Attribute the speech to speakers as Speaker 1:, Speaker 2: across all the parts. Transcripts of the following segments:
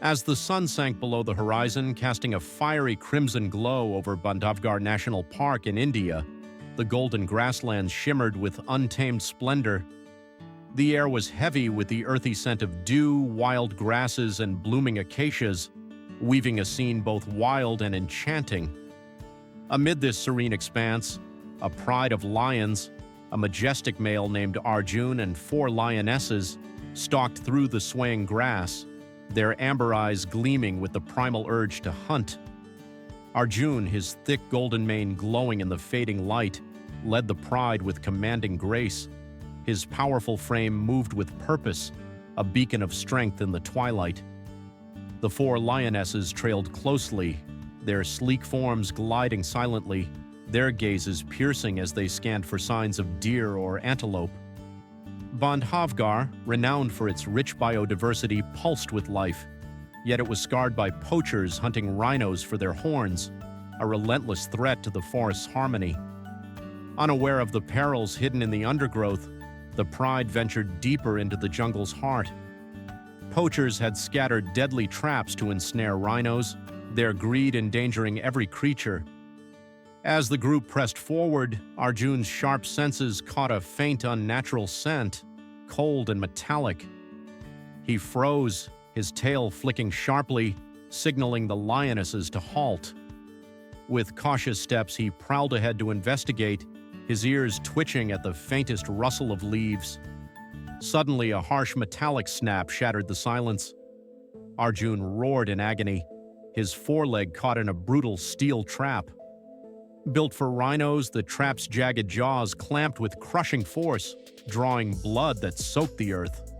Speaker 1: As the sun sank below the horizon, casting a fiery crimson glow over Bandhavgarh National Park in India, the golden grasslands shimmered with untamed splendor. The air was heavy with the earthy scent of dew, wild grasses, and blooming acacias, weaving a scene both wild and enchanting. Amid this serene expanse, a pride of lions, a majestic male named Arjun and 4 lionesses, stalked through the swaying grass, their amber eyes gleaming with the primal urge to hunt. Arjun, his thick golden mane glowing in the fading light, led the pride with commanding grace. His powerful frame moved with purpose, a beacon of strength in the twilight. The 4 lionesses trailed closely, their sleek forms gliding silently, their gazes piercing as they scanned for signs of deer or antelope. Bandhavgarh, renowned for its rich biodiversity, pulsed with life, yet it was scarred by poachers hunting rhinos for their horns, a relentless threat to the forest's harmony. Unaware of the perils hidden in the undergrowth, the pride ventured deeper into the jungle's heart. Poachers had scattered deadly traps to ensnare rhinos, their greed endangering every creature. As the group pressed forward, Arjun's sharp senses caught a faint, unnatural scent, cold and metallic. He froze, his tail flicking sharply, signaling the lionesses to halt. With cautious steps, he prowled ahead to investigate, his ears twitching at the faintest rustle of leaves. Suddenly, a harsh metallic snap shattered the silence. Arjun roared in agony, his foreleg caught in a brutal steel trap. Built for rhinos, the trap's jagged jaws clamped with crushing force, drawing blood that soaked the earth.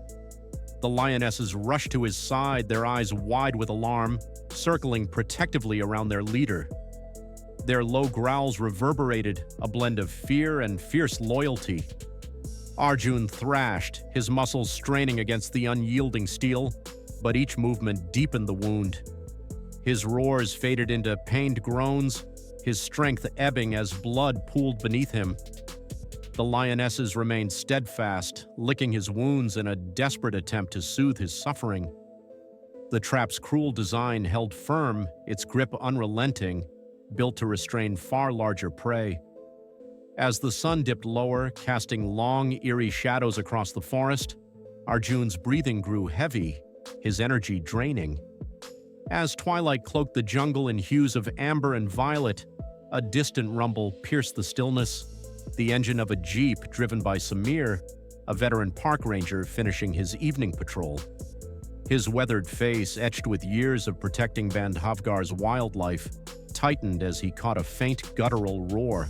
Speaker 1: The lionesses rushed to his side, their eyes wide with alarm, circling protectively around their leader. Their low growls reverberated, a blend of fear and fierce loyalty. Arjun thrashed, his muscles straining against the unyielding steel, but each movement deepened the wound. His roars faded into pained groans, his strength ebbing as blood pooled beneath him. The lionesses remained steadfast, licking his wounds in a desperate attempt to soothe his suffering. The trap's cruel design held firm, its grip unrelenting, built to restrain far larger prey. As the sun dipped lower, casting long, eerie shadows across the forest, Arjun's breathing grew heavy, his energy draining. As twilight cloaked the jungle in hues of amber and violet, a distant rumble pierced the stillness, the engine of a jeep driven by Samir, a veteran park ranger finishing his evening patrol. His weathered face, etched with years of protecting Bandhavgarh's wildlife, tightened as he caught a faint guttural roar.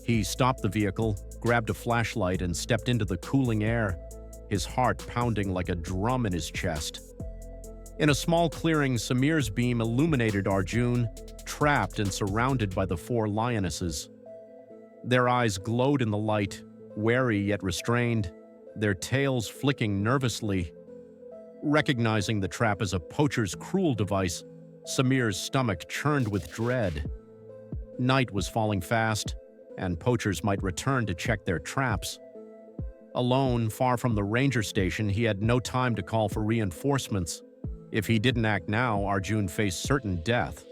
Speaker 1: He stopped the vehicle, grabbed a flashlight, and stepped into the cooling air, his heart pounding like a drum in his chest. In a small clearing, Samir's beam illuminated Arjun, trapped and surrounded by the 4 lionesses. Their eyes glowed in the light, wary yet restrained, their tails flicking nervously. Recognizing the trap as a poacher's cruel device, Samir's stomach churned with dread. Night was falling fast, and poachers might return to check their traps. Alone, far from the ranger station, he had no time to call for reinforcements. If he didn't act now, Arjun faced certain death.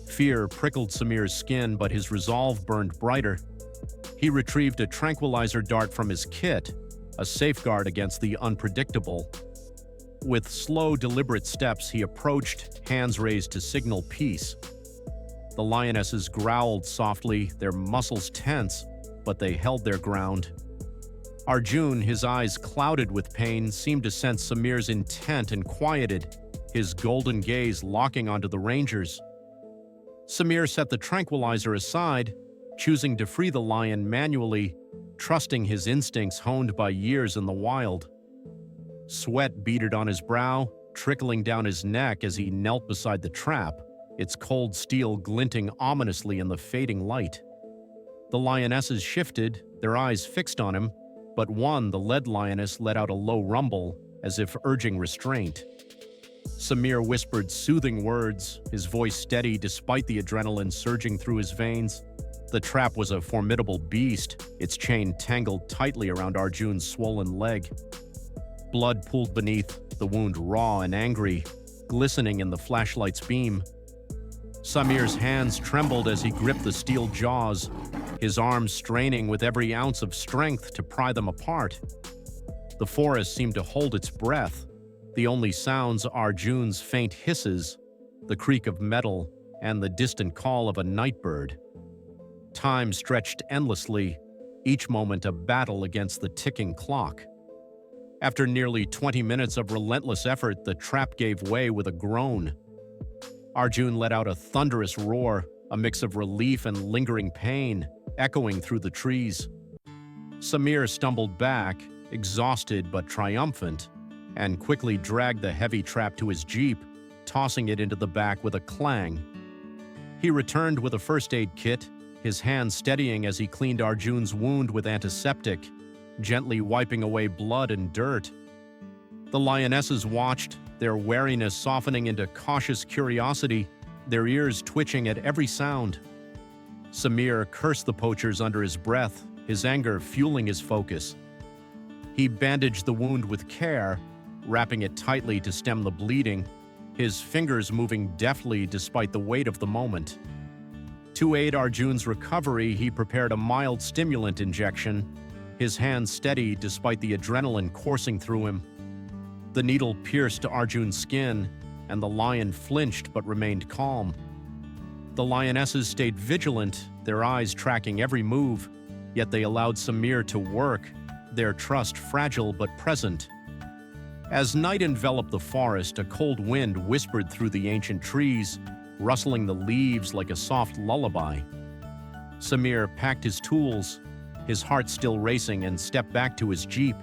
Speaker 1: Fear prickled Samir's skin, but his resolve burned brighter. He retrieved a tranquilizer dart from his kit, a safeguard against the unpredictable. With slow, deliberate steps, he approached, hands raised to signal peace. The lionesses growled softly, their muscles tense, but they held their ground. Arjun, his eyes clouded with pain, seemed to sense Samir's intent and quieted, his golden gaze locking onto the rangers. Samir set the tranquilizer aside, choosing to free the lion manually, trusting his instincts honed by years in the wild. Sweat beaded on his brow, trickling down his neck as he knelt beside the trap, its cold steel glinting ominously in the fading light. The lionesses shifted, their eyes fixed on him, but one, the lead lioness, let out a low rumble, as if urging restraint. Samir whispered soothing words, his voice steady despite the adrenaline surging through his veins. The trap was a formidable beast, its chain tangled tightly around Arjun's swollen leg. Blood pooled beneath, the wound raw and angry, glistening in the flashlight's beam. Samir's hands trembled as he gripped the steel jaws, his arms straining with every ounce of strength to pry them apart. The forest seemed to hold its breath, the only sounds Arjun's faint hisses, the creak of metal, and the distant call of a nightbird. Time stretched endlessly, each moment a battle against the ticking clock. After nearly 20 minutes of relentless effort, the trap gave way with a groan. Arjun let out a thunderous roar, a mix of relief and lingering pain, echoing through the trees. Samir stumbled back, exhausted but triumphant, and quickly dragged the heavy trap to his jeep, tossing it into the back with a clang. He returned with a first aid kit, his hand steadying as he cleaned Arjun's wound with antiseptic, gently wiping away blood and dirt. The lionesses watched, their wariness softening into cautious curiosity, their ears twitching at every sound. Samir cursed the poachers under his breath, his anger fueling his focus. He bandaged the wound with care, wrapping it tightly to stem the bleeding, his fingers moving deftly despite the weight of the moment. To aid Arjun's recovery, he prepared a mild stimulant injection, his hand steady despite the adrenaline coursing through him. The needle pierced Arjun's skin, and the lion flinched but remained calm. The lionesses stayed vigilant, their eyes tracking every move, yet they allowed Samir to work, their trust fragile but present. As night enveloped the forest, a cold wind whispered through the ancient trees, rustling the leaves like a soft lullaby. Samir packed his tools, his heart still racing, and stepped back to his jeep.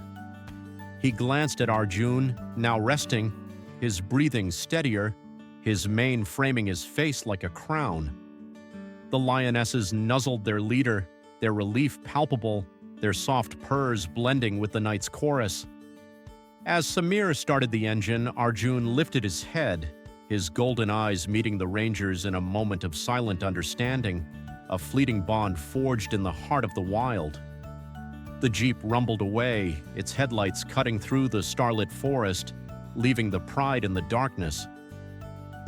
Speaker 1: He glanced at Arjun, now resting, his breathing steadier, his mane framing his face like a crown. The lionesses nuzzled their leader, their relief palpable, their soft purrs blending with the night's chorus. As Samir started the engine, Arjun lifted his head, his golden eyes meeting the rangers in a moment of silent understanding, a fleeting bond forged in the heart of the wild. The jeep rumbled away, its headlights cutting through the starlit forest, leaving the pride in the darkness.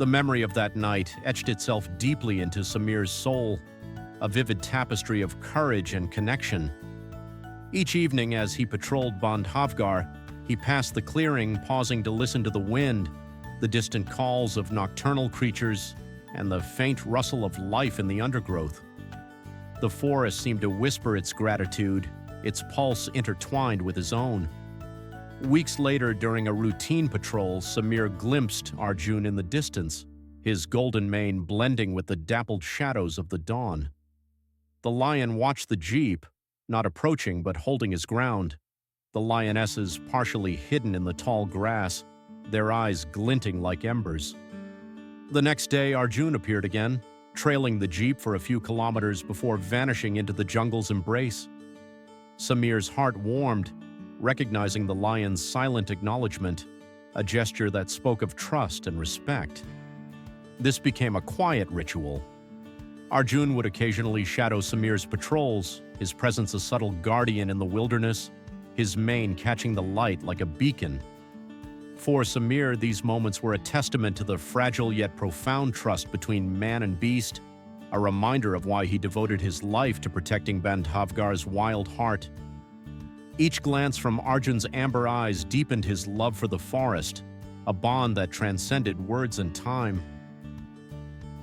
Speaker 1: The memory of that night etched itself deeply into Samir's soul, a vivid tapestry of courage and connection. Each evening as he patrolled Bandhavgarh, he passed the clearing, pausing to listen to the wind, the distant calls of nocturnal creatures, and the faint rustle of life in the undergrowth. The forest seemed to whisper its gratitude, its pulse intertwined with his own. Weeks later, during a routine patrol, Samir glimpsed Arjun in the distance, his golden mane blending with the dappled shadows of the dawn. The lion watched the jeep, not approaching but holding his ground, the lionesses partially hidden in the tall grass, their eyes glinting like embers. The next day, Arjun appeared again, trailing the jeep for a few kilometers before vanishing into the jungle's embrace. Samir's heart warmed, recognizing the lion's silent acknowledgement, a gesture that spoke of trust and respect. This became a quiet ritual. Arjun would occasionally shadow Samir's patrols, his presence a subtle guardian in the wilderness, his mane catching the light like a beacon. For Samir, these moments were a testament to the fragile yet profound trust between man and beast, a reminder of why he devoted his life to protecting Bandhavgarh's wild heart. Each glance from Arjun's amber eyes deepened his love for the forest, a bond that transcended words and time.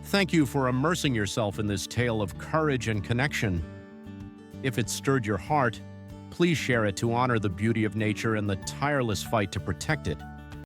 Speaker 1: Thank you for immersing yourself in this tale of courage and connection. If it stirred your heart, please share it to honor the beauty of nature and the tireless fight to protect it.